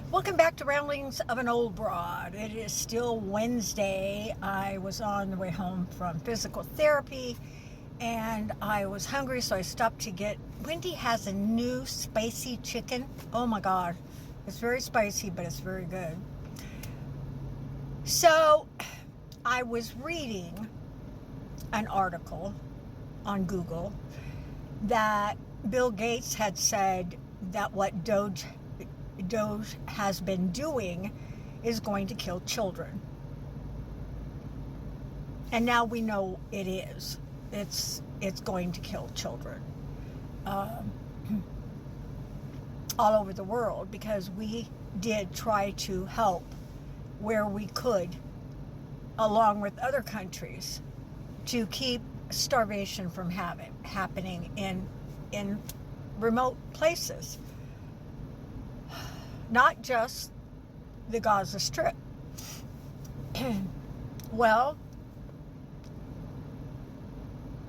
Welcome back to Ramblings of an Old Broad. It is still Wednesday. I was on the way home from physical therapy and I was hungry, so I stopped to get. Wendy has a new spicy chicken. Oh my God. It's very spicy, but it's very good. So I was reading an article on Google that Bill Gates had said that what Doge has been doing is going to kill children. And now we know it is. It's going to kill children all over the world, because we did try to help where we could, along with other countries, to keep starvation from happening in remote places. Not just the Gaza Strip. Well,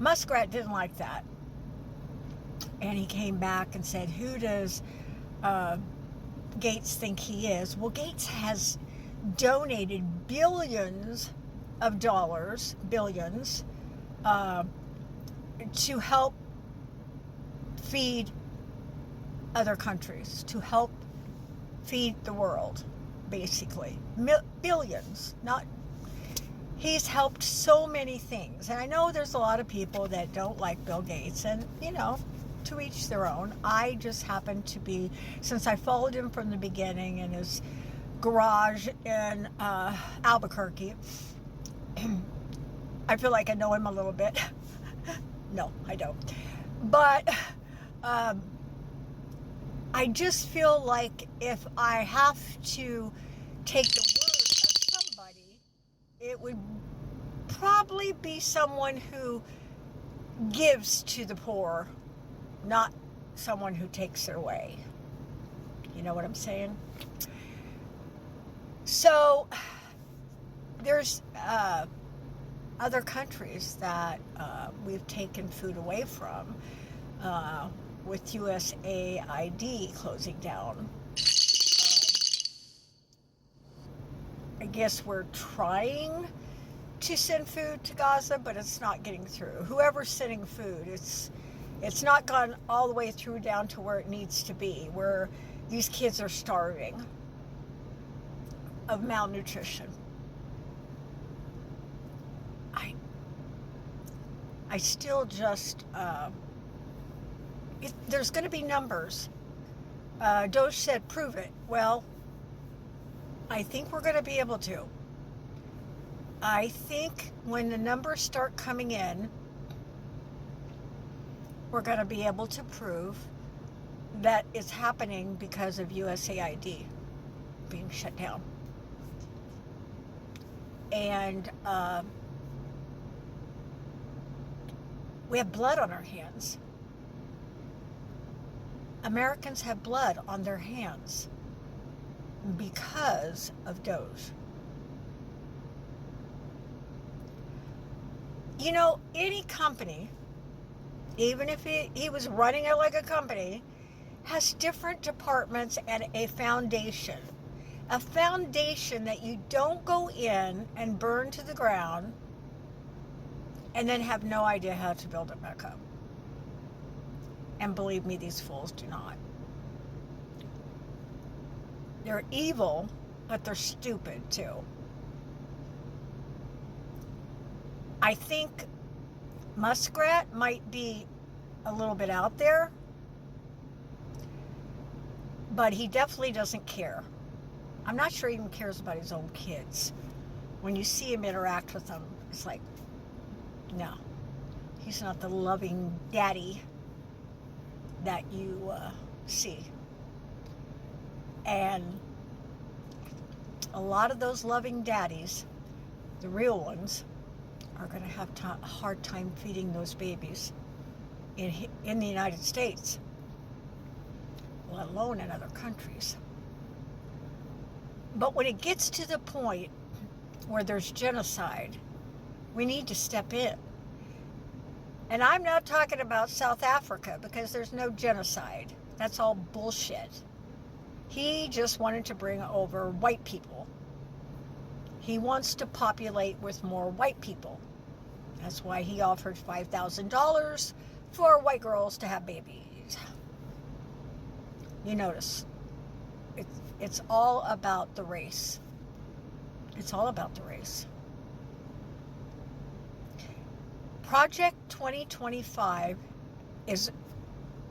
Muskrat didn't like that. And he came back and said, who does Gates think he is? Well, Gates has donated billions of dollars, to help feed other countries, to help feed the world, basically. Billions. He's helped so many things. And I know there's a lot of people that don't like Bill Gates, and, to each their own. I just happen to be, since I followed him from the beginning in his garage in Albuquerque, I feel like I know him a little bit. No, I don't. But I just feel like if I have to take the word of somebody, it would probably be someone who gives to the poor, not someone who takes it away. You know what I'm saying? So there's other countries that we've taken food away from, with USAID closing down. I guess we're trying to send food to Gaza, but it's not getting through. Whoever's sending food, it's not gone all the way through down to where it needs to be, where these kids are starving of malnutrition. I still just, there's going to be numbers. Doge said, prove it. Well, I think we're going to be able to. I think when the numbers start coming in, we're going to be able to prove that it's happening because of USAID being shut down. And we have blood on our hands. Americans have blood on their hands because of Doge. Any company, even if he was running it like a company, has different departments and a foundation. A foundation that you don't go in and burn to the ground and then have no idea how to build it back up. And believe me, these fools do not. They're evil, but they're stupid too. I think Muskrat might be a little bit out there, but he definitely doesn't care. I'm not sure he even cares about his own kids. When you see him interact with them, it's like, no, he's not the loving daddy that you see. And a lot of those loving daddies, the real ones, are going to have a hard time feeding those babies in the United States, let alone in other countries. But when it gets to the point where there's genocide, we need to step in. And I'm not talking about South Africa, because there's no genocide. That's all bullshit. He just wanted to bring over white people. He wants to populate with more white people. That's why he offered $5,000 for white girls to have babies. You notice, it's all about the race. It's all about the race. Project 2025 is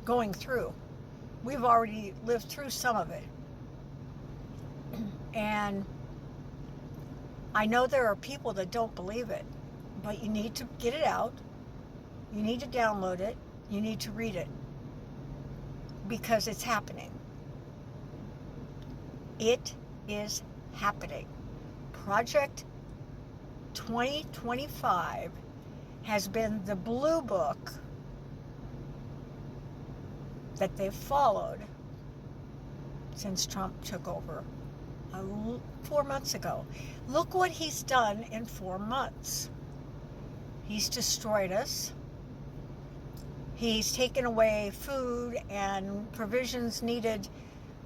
going through. We've already lived through some of it. And I know there are people that don't believe it, but you need to get it out. You need to download it. You need to read it. Because it's happening. It is happening. Project 2025 has been the blue book that they've followed since Trump took over 4 months ago. Look what he's done in 4 months. He's destroyed us. He's taken away food and provisions needed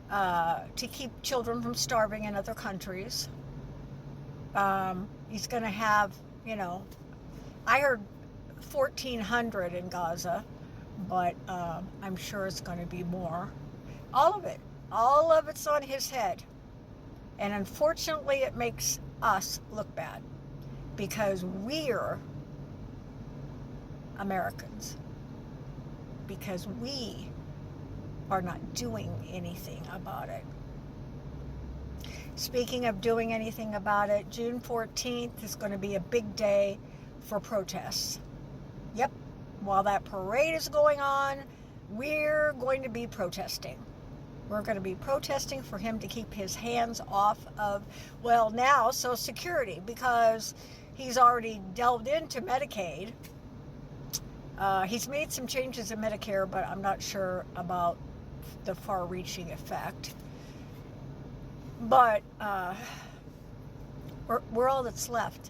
to keep children from starving in other countries. He's going to have, I heard 1,400 in Gaza, but I'm sure it's going to be more. All of it's on his head. And unfortunately, it makes us look bad because we're Americans. Because we are not doing anything about it. Speaking of doing anything about it, June 14th is going to be a big day for protests. Yep, while that parade is going on, we're going to be protesting. We're going to be protesting for him to keep his hands off of, now Social Security, because he's already delved into Medicaid. He's made some changes in Medicare, but I'm not sure about the far-reaching effect. But we're all that's left.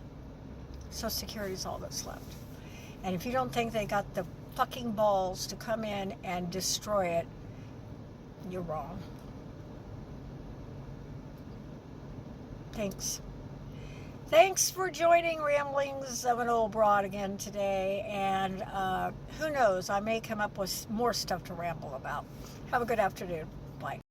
Social Security is all that's left. And if you don't think they got the fucking balls to come in and destroy it, you're wrong. Thanks for joining Ramblings of an Old Broad again today. And who knows, I may come up with more stuff to ramble about. Have a good afternoon. Bye.